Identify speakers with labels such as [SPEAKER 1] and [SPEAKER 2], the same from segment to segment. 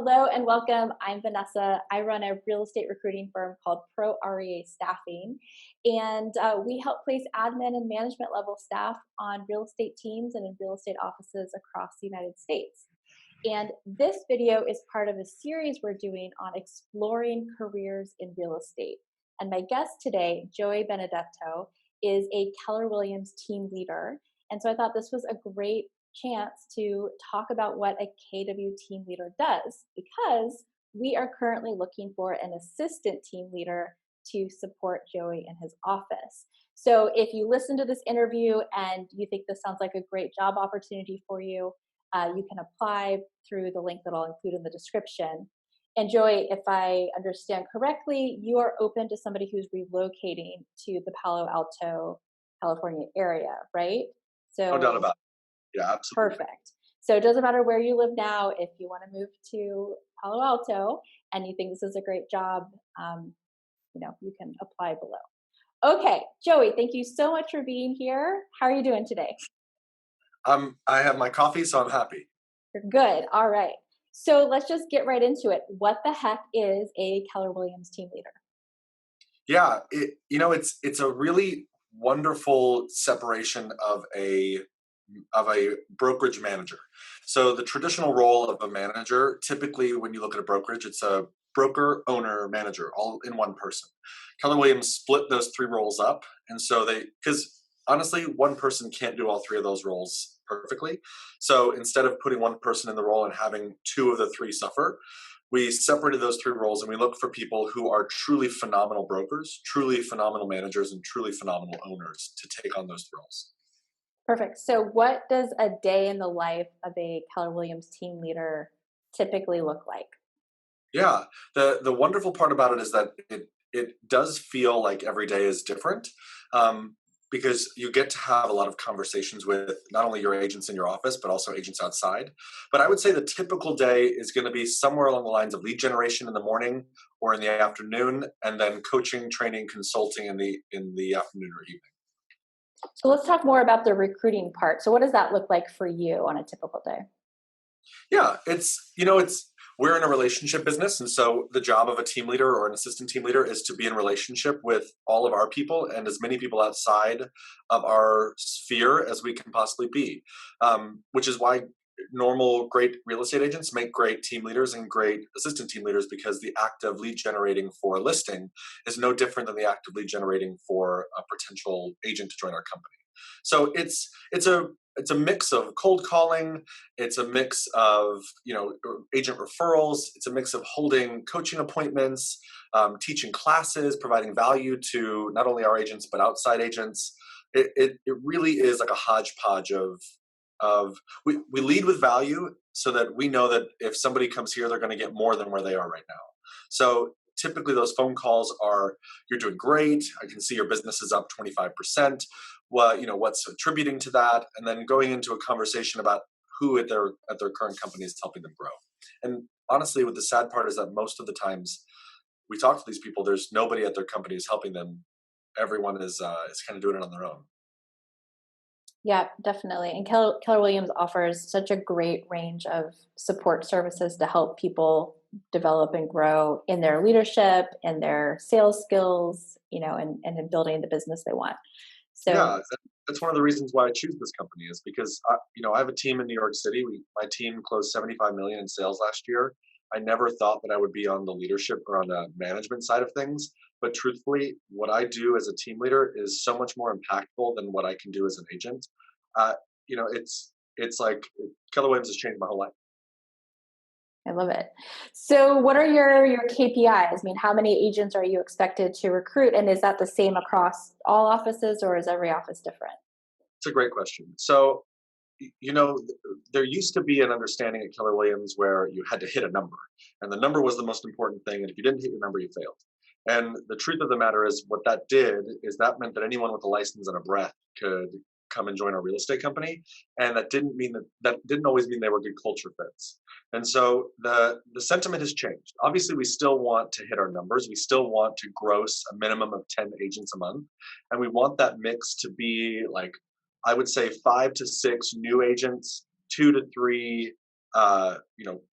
[SPEAKER 1] Hello and welcome. I'm Vanessa. I run a real estate recruiting firm called Pro REA Staffing, and we help place admin and management level staff on real estate teams and in real estate offices across the United States. And this video is part of a series we're doing on exploring careers in real estate. And my guest today, Joey Benedetto, is a Keller Williams team leader. And so I thought this was a great chance to talk about what a KW team leader does, because we are currently looking for an assistant team leader to support Joey in his office. So if you listen to this interview and you think this sounds like a great job opportunity for you, you can apply through the link that I'll include in the description. And Joey, if I understand correctly, you are open to somebody who's relocating to the Palo Alto, California area, right? So
[SPEAKER 2] No doubt about it. Yeah, absolutely.
[SPEAKER 1] perfect. So it doesn't matter where you live now. If you want to move to Palo Alto and you think this is a great job, you can apply below. Okay, Joey, thank you so much for being here. How are you doing today?
[SPEAKER 2] I have my coffee, so I'm happy.
[SPEAKER 1] You're good. All right. So let's just get right into it. What the heck is a Keller Williams team leader?
[SPEAKER 2] Yeah, it's a really wonderful separation of a brokerage manager. So the traditional role of a manager, typically when you look at a brokerage, it's a broker, owner, manager, all in one person. Keller Williams split those three roles up, and so because honestly, one person can't do all three of those roles perfectly. So instead of putting one person in the role and having two of the three suffer, we separated those three roles and we look for people who are truly phenomenal brokers, truly phenomenal managers, and truly phenomenal owners to take on those roles.
[SPEAKER 1] Perfect. So what does a day in the life of a Keller Williams team leader typically look like?
[SPEAKER 2] Yeah, the wonderful part about it is that it does feel like every day is different, because you get to have a lot of conversations with not only your agents in your office, but also agents outside. But I would say the typical day is going to be somewhere along the lines of lead generation in the morning or in the afternoon, and then coaching, training, consulting in the afternoon or evening.
[SPEAKER 1] So let's talk more about the recruiting part. So what does that look like for you on a typical day?
[SPEAKER 2] Yeah, we're in a relationship business, and so the job of a team leader or an assistant team leader is to be in relationship with all of our people and as many people outside of our sphere as we can possibly be, which is why normal great real estate agents make great team leaders and great assistant team leaders, because the act of lead generating for a listing is no different than the act of lead generating for a potential agent to join our company. So it's a mix of cold calling. It's a mix of agent referrals. It's a mix of holding coaching appointments, teaching classes, providing value to not only our agents but outside agents. It really is like a hodgepodge of we lead with value so that we know that if somebody comes here, they're going to get more than where they are right now. So typically those phone calls are, you're doing great. I can see your business is up 25%. What's attributing to that? And then going into a conversation about who at their current company is helping them grow. And honestly, what the sad part is that most of the times we talk to these people, there's nobody at their company is helping them. Everyone is kind of doing it on their own.
[SPEAKER 1] Yeah, definitely. And Keller Williams offers such a great range of support services to help people develop and grow in their leadership and their sales skills, and in building the business they want. So
[SPEAKER 2] yeah, that's one of the reasons why I choose this company, is because I have a team in New York City. My team closed 75 million in sales last year. I never thought that I would be on the leadership or on the management side of things. But truthfully, what I do as a team leader is so much more impactful than what I can do as an agent. It's like Keller Williams has changed my whole life.
[SPEAKER 1] I love it. So what are your KPIs? I mean, how many agents are you expected to recruit? And is that the same across all offices, or is every office different?
[SPEAKER 2] It's a great question. So, there used to be an understanding at Keller Williams where you had to hit a number, and the number was the most important thing. And if you didn't hit your number, you failed. And the truth of the matter is, what that did is that meant that anyone with a license and a breath could come and join our real estate company. And that didn't always mean they were good culture fits. And so the sentiment has changed. Obviously, we still want to hit our numbers. We still want to gross a minimum of 10 agents a month. And we want that mix to be like, I would say 5 to 6 new agents, 2 to 3,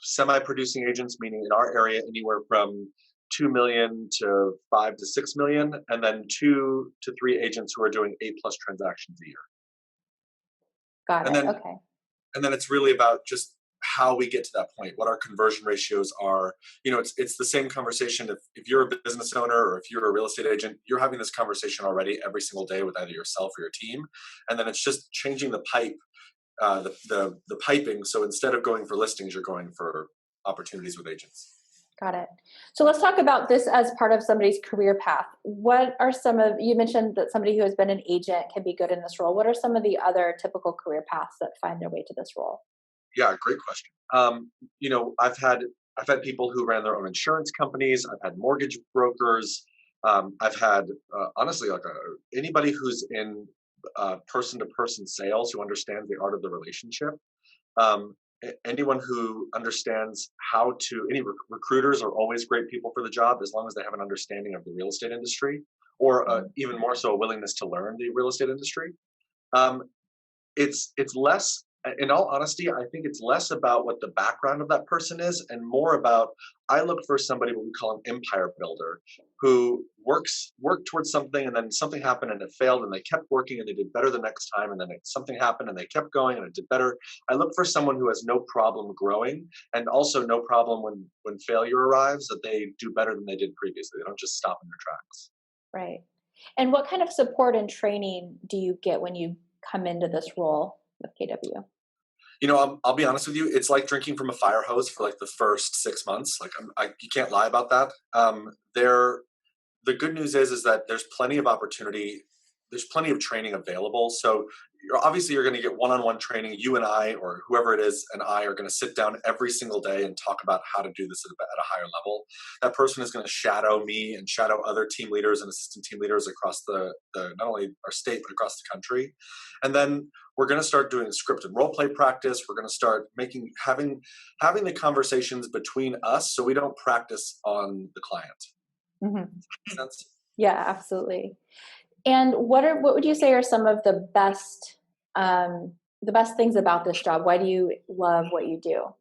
[SPEAKER 2] semi-producing agents, meaning in our area anywhere from 2 million to 5 to 6 million, and then 2 to 3 agents who are doing 8+ transactions a year.
[SPEAKER 1] Got
[SPEAKER 2] And
[SPEAKER 1] it.
[SPEAKER 2] then
[SPEAKER 1] Okay.
[SPEAKER 2] and then it's really about just how we get to that point, what our conversion ratios are. It's the same conversation. If you're a business owner or if you're a real estate agent, you're having this conversation already every single day with either yourself or your team. And then it's just changing the pipe, the piping. So instead of going for listings, you're going for opportunities with agents.
[SPEAKER 1] Got it. So let's talk about this as part of somebody's career path. What are you mentioned that somebody who has been an agent can be good in this role. What are some of the other typical career paths that find their way to this role?
[SPEAKER 2] Yeah, great question. I've had people who ran their own insurance companies. I've had mortgage brokers. I've had honestly anybody who's in person-to-person sales who understands the art of the relationship. Anyone who understands how to. Recruiters are always great people for the job as long as they have an understanding of the real estate industry, or
[SPEAKER 1] Mhm.
[SPEAKER 2] even more so, a willingness to learn the real estate industry. Um, it's less, in all honesty, I think it's less about what the background of that person is and more about, I look for somebody what we call an empire builder, who worked towards something and then something happened and it failed and they kept working and they did better the next time, and then something happened and they kept going and it did better. I look for someone who has no problem growing, and also no problem when failure arrives, that they do better than they did previously. They don't just stop in their tracks.
[SPEAKER 1] Right. And what kind of support and training do you get when you come into this role with KW?
[SPEAKER 2] I'll be honest with you. It's like drinking from a fire hose for like the first 6 months. Like you can't lie about that. The good news is that there's plenty of opportunity. There's plenty of training available. So you're going to get one-on-one training. You and I, or whoever it is, and I are going to sit down every single day and talk about how to do this at a higher level. That person is going to shadow me and shadow other team leaders and assistant team leaders across the not only our state but across the country. And then we're going to start doing scripted role play practice. We're going to start having the conversations between us, so we don't practice on the client.
[SPEAKER 1] Hmm.
[SPEAKER 2] Makes sense?
[SPEAKER 1] Yeah, absolutely. And what would you say are some of the best things about this job? Why do you love what you do?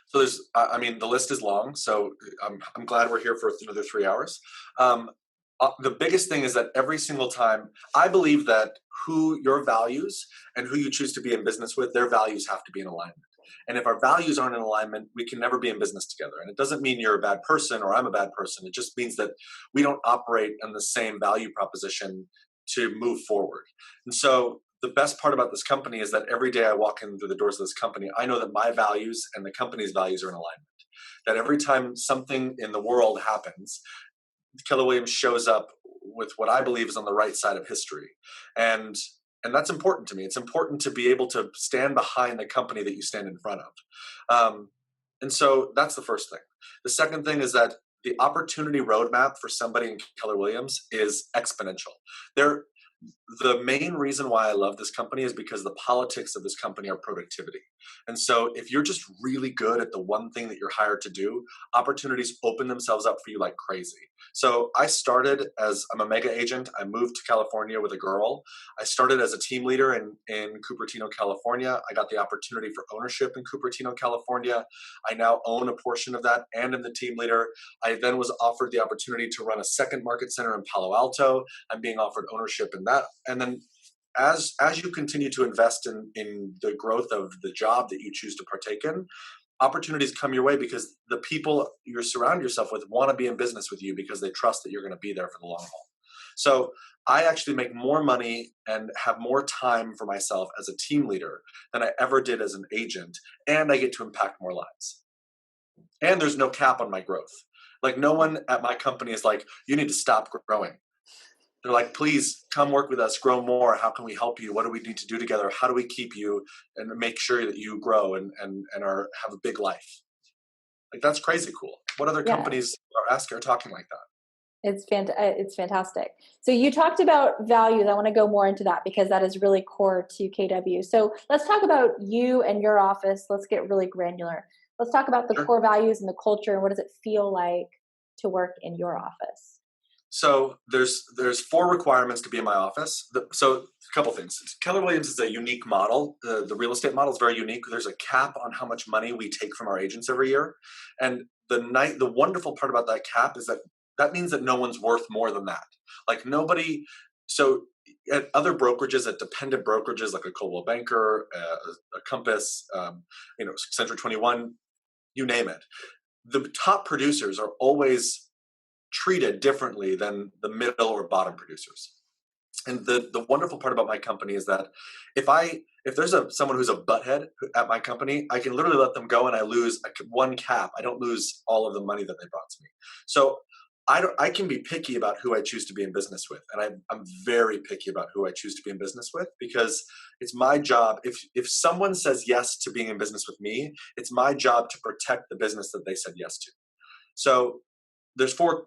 [SPEAKER 2] So the list is long. So I'm glad we're here for another 3 hours. Um, the biggest thing is that every single time, I believe that who your values and who you choose to be in business with, their values have to be in alignment. And if our values aren't in alignment, we can never be in business together. And it doesn't mean you're a bad person or I'm a bad person. It just means that we don't operate on the same value proposition to move forward. And so the best part about this company is that every day I walk in through the doors of this company, I know that my values and the company's values are in alignment. That every time something in the world happens, Keller Williams shows up with what I believe is on the right side of history. And that's important to me. It's important to be able to stand behind the company that you stand in front of. And so that's the first thing. The second thing is that the opportunity roadmap for somebody in Keller Williams is exponential. There, the main reason why I love this company is because the politics of this company are productivity. And so if you're just really good at the one thing that you're hired to do, opportunities open themselves up for you like crazy. So I'm a mega agent. I moved to California with a girl. I started as a team leader in Cupertino, California. I got the opportunity for ownership in Cupertino, California. I now own a portion of that and am the team leader. I then was offered the opportunity to run a second market center in Palo Alto. I'm being offered ownership in that. And then as you continue to invest in the growth of the job that you choose to partake in, opportunities come your way because the people you surround yourself with want to be in business with you because they trust that you're going to be there for the long haul. So I actually make more money and have more time for myself as a team leader than I ever did as an agent, and I get to impact more lives. And there's no cap on my growth. Like, no one at my company is like, you need to stop growing. They're like, please come work with us, grow more. How can we help you? What do we need to do together? How do we keep you and make sure that you grow and have a big life? Like, that's crazy cool. What other
[SPEAKER 1] Yeah,
[SPEAKER 2] companies are talking like that?
[SPEAKER 1] it's fantastic. So you talked about values. I want to go more into that because that is really core to KW. So let's talk about you and your office. Let's get really granular. Let's talk about the
[SPEAKER 2] Sure.
[SPEAKER 1] core values and the culture and what does it feel like to work in your office?
[SPEAKER 2] So there's four requirements to be in my office. So a couple things. Keller Williams is a unique model. The real estate model is very unique. There's a cap on how much money we take from our agents every year, and the wonderful part about that cap is that that means that no one's worth more than that. Like nobody. So at other brokerages, at dependent brokerages like a Coldwell Banker, a Compass, Century 21, you name it, the top producers are always treated differently than the middle or bottom producers. And the wonderful part about my company is that if there's someone who's a butthead at my company, I can literally let them go and I lose one cap. I don't lose all of the money that they brought to me. So I can be picky about who I choose to be in business with, and I'm very picky about who I choose to be in business with because it's my job. If someone says yes to being in business with me, it's my job to protect the business that they said yes to. So there's four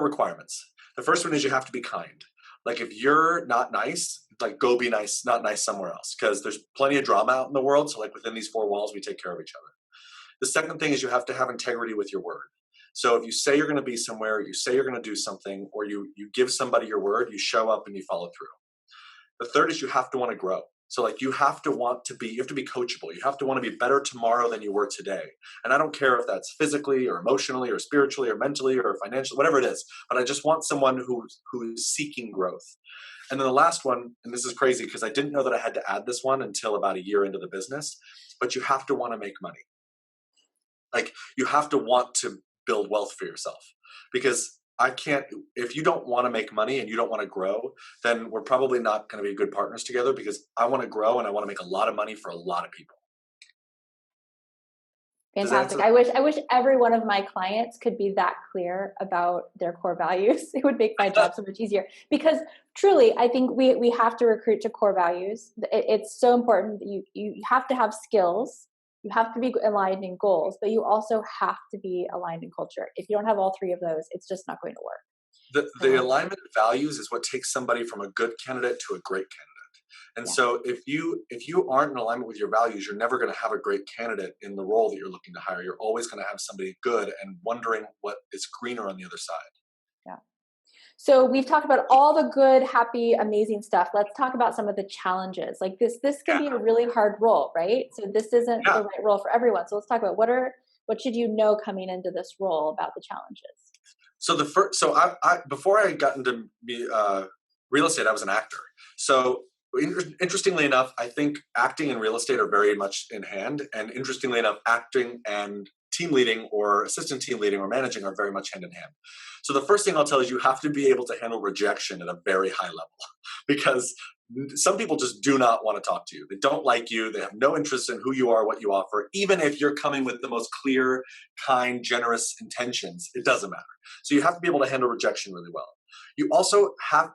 [SPEAKER 2] requirements. The first one is you have to be kind. Like if you're not nice, like go be nice, not nice somewhere else, because there's plenty of drama out in the world. So like within these four walls, we take care of each other. The second thing is you have to have integrity with your word. So if you say you're going to be somewhere, you say you're going to do something, or you give somebody your word, you show up and you follow through. The third is you have to want to grow. So like you have to be coachable. You have to want to be better tomorrow than you were today. And I don't care if that's physically or emotionally or spiritually or mentally or financially, whatever it is, but I just want someone who's seeking growth. And then the last one, and this is crazy because I didn't know that I had to add this one until about a year into the business, but you have to want to make money. Like you have to want to build wealth for yourself, because if you don't want to make money and you don't want to grow, then we're probably not going to be good partners together, because I want to grow and I want to make a lot of money for a lot of people.
[SPEAKER 1] Fantastic. I wish every one of my clients could be that clear about their core values. It would make my job so much easier, because truly, I think we have to recruit to core values. It's so important that you have to have skills. You have to be aligned in goals, but you also have to be aligned in culture. If you don't have all three of those, it's just not going to work.
[SPEAKER 2] The alignment of values is what takes somebody from a good candidate to a great candidate. And so if you aren't in alignment with your values, you're never going to have a great candidate in the role that you're looking to hire. You're always going to have somebody good and wondering what is greener on the other side.
[SPEAKER 1] Yeah. So we've talked about all the good, happy, amazing stuff. Let's talk about some of the challenges. Like this can be a really hard role, right? So this isn't the right role for everyone. So let's talk about what should you know coming into this role about the challenges?
[SPEAKER 2] So I before I got into real estate, I was an actor. So interestingly enough, I think acting and real estate are very much in hand. And interestingly enough, acting and team leading or assistant team leading or managing are very much hand in hand. So the first thing I'll tell you have to be able to handle rejection at a very high level, because some people just do not want to talk to you. They don't like you. They have no interest in who you are, what you offer. Even if you're coming with the most clear, kind, generous intentions, it doesn't matter. So you have to be able to handle rejection really well. You also have,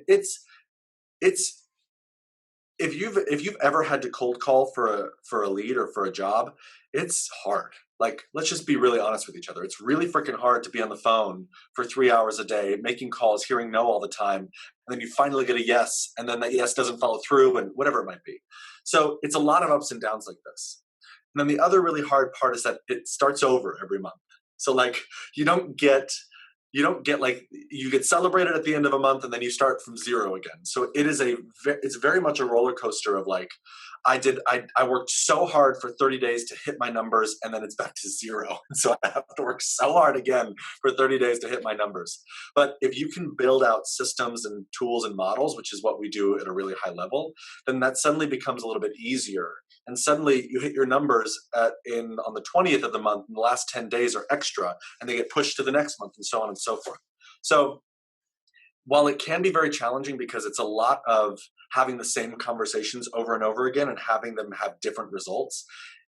[SPEAKER 2] it's if you've ever had to cold call for a lead or for a job, it's hard. Like, let's just be really honest with each other. It's really freaking hard to be on the phone for 3 hours a day, making calls, hearing no all the time. And then you finally get a yes, and then that yes doesn't follow through, and whatever it might be. So it's a lot of ups and downs like this. And then the other really hard part is that it starts over every month. So like you get celebrated at the end of a month and then you start from zero again. So it's very much a roller coaster of like, I worked so hard for 30 days to hit my numbers, and then it's back to zero. So I have to work so hard again for 30 days to hit my numbers. But if you can build out systems and tools and models, which is what we do at a really high level, then that suddenly becomes a little bit easier. And suddenly you hit your numbers on the 20th of the month, and the last 10 days are extra, and they get pushed to the next month, and so on and so forth. So while it can be very challenging because it's a lot of having the same conversations over and over again and having them have different results,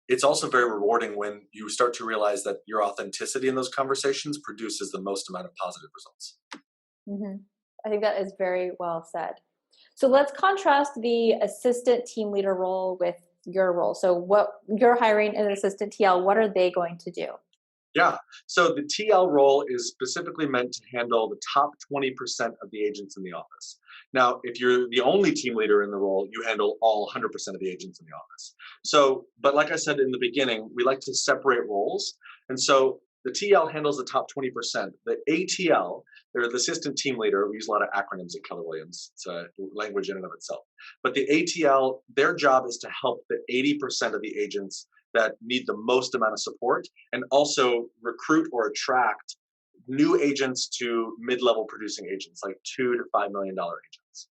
[SPEAKER 2] it's also very rewarding when you start to realize that your authenticity in those conversations produces the most amount of positive results.
[SPEAKER 1] Mm-hmm. I think that is very well said. So let's contrast the assistant team leader role with your role. So what you're hiring an assistant TL, what are they going to do?
[SPEAKER 2] Yeah. So the TL role is specifically meant to handle the top 20% of the agents in the office. Now, if you're the only team leader in the role, you handle all 100% of the agents in the office. So, but like I said in the beginning, we like to separate roles. And so The TL handles the top 20%. The ATL, they're the assistant team leader. We use a lot of acronyms at Keller Williams. It's a language in and of itself. But the ATL, their job is to help the 80% of the agents that need the most amount of support, and also recruit or attract new agents to mid-level producing agents, like $2 to $5 million agents.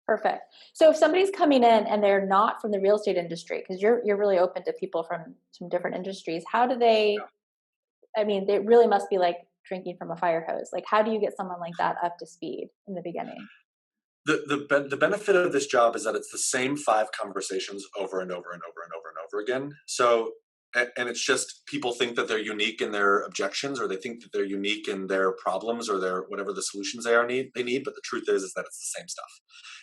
[SPEAKER 1] Perfect. So if somebody's coming in and they're not from the real estate industry, because you're really open to people from some different industries, how do they? I mean, they really must be like drinking from a fire hose. Like, how do you get someone like that up to speed in the beginning?
[SPEAKER 2] The benefit of this job is that it's the same 5 conversations over and over and over and over and over again. So, and it's just people think that they're unique in their objections, or they think that they're unique in their problems, or their whatever the solutions they need. But the truth is that it's the same stuff.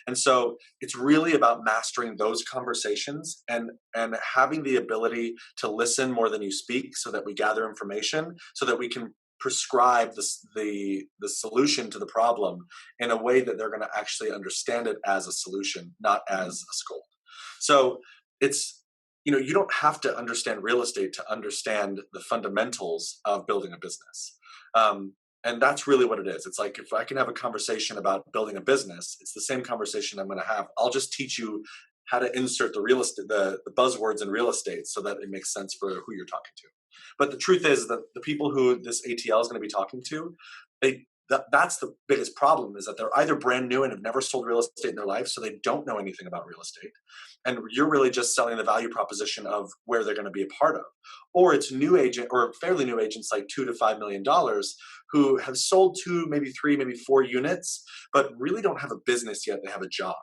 [SPEAKER 2] And so it's really about mastering those conversations, and having the ability to listen more than you speak, so that we gather information, so that we can prescribe the solution to the problem in a way that they're going to actually understand it as a solution, not as a scold. So it's, you don't have to understand real estate to understand the fundamentals of building a business. And that's really what it is. It's like, if I can have a conversation about building a business, it's the same conversation I'm going to have. I'll just teach you how to insert the real estate, the buzzwords in real estate, so that it makes sense for who you're talking to. But the truth is that the people who this ATL is going to be talking to, that's the biggest problem, is that they're either brand new and have never sold real estate in their life, so they don't know anything about real estate. And you're really just selling the value proposition of where they're going to be a part of. Or it's new agent, or fairly new agents, like $2 to $5 million, who have sold 2, maybe 3, maybe 4 units, but really don't have a business yet. They have a job.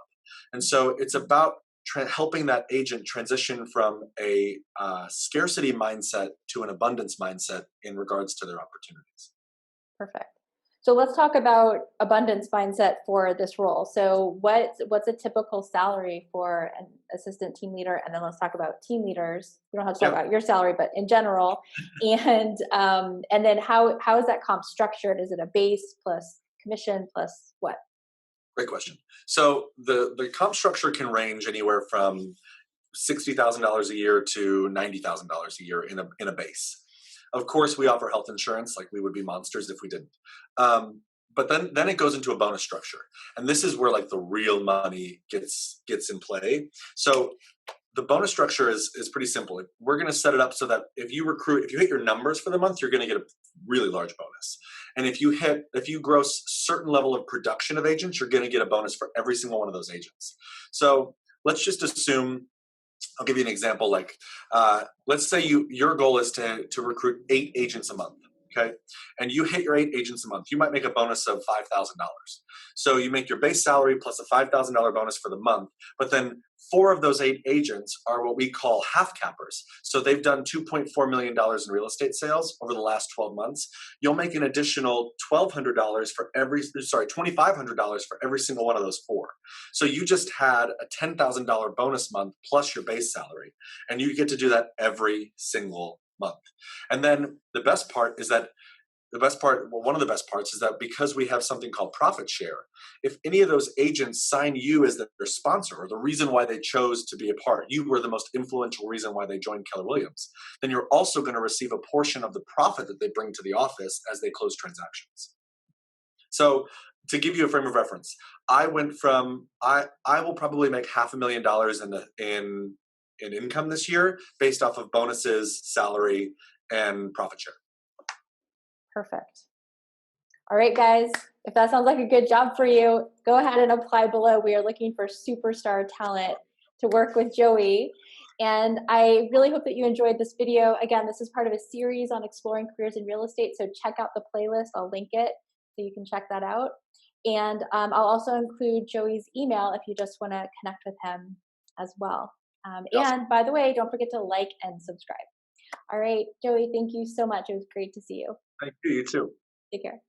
[SPEAKER 2] And so it's about helping that agent transition from a scarcity mindset to an abundance mindset in regards to their opportunities.
[SPEAKER 1] Perfect. So let's talk about abundance mindset for this role. So what's a typical salary for an assistant team leader? And then let's talk about team leaders. We don't have to talk about your salary, but in general. And then how is that comp structured? Is it a base plus commission plus what?
[SPEAKER 2] Great question. So the comp structure can range anywhere from $60,000 a year to $90,000 a year in a base. Of course, we offer health insurance. Like, we would be monsters if we didn't. But then it goes into a bonus structure, and this is where, like, the real money gets in play. So the bonus structure is pretty simple. We're going to set it up so that if you hit your numbers for the month, you're going to get a really large bonus. And if you gross certain level of production of agents, you're going to get a bonus for every single one of those agents. So let's just assume, I'll give you an example. Like, let's say your goal is to recruit 8 agents a month. Okay. And you hit your 8 agents a month, you might make a bonus of $5,000. So you make your base salary plus a $5,000 bonus for the month, but then 4 of those 8 agents are what we call half cappers. So they've done $2.4 million in real estate sales over the last 12 months. You'll make an additional $2,500 for every single one of those 4. So you just had a $10,000 bonus month plus your base salary, and you get to do that every single month. And then one of the best parts is that, because we have something called profit share, if any of those agents sign you as their sponsor, or the reason why they chose to be a part, you were the most influential reason why they joined Keller Williams, then you're also going to receive a portion of the profit that they bring to the office as they close transactions. So, to give you a frame of reference, I will probably make $500,000 in income this year based off of bonuses, salary, and profit share.
[SPEAKER 1] Perfect. All right, guys, if that sounds like a good job for you, go ahead and apply below. We are looking for superstar talent to work with Joey. And I really hope that you enjoyed this video. Again, this is part of a series on exploring careers in real estate. So check out the playlist. I'll link it so you can check that out. And I'll also include Joey's email if you just want to connect with him as well. And by the way, don't forget to like and subscribe. All right, Joey, thank you so much. It was great to see you.
[SPEAKER 2] Thank you. You too.
[SPEAKER 1] Take care.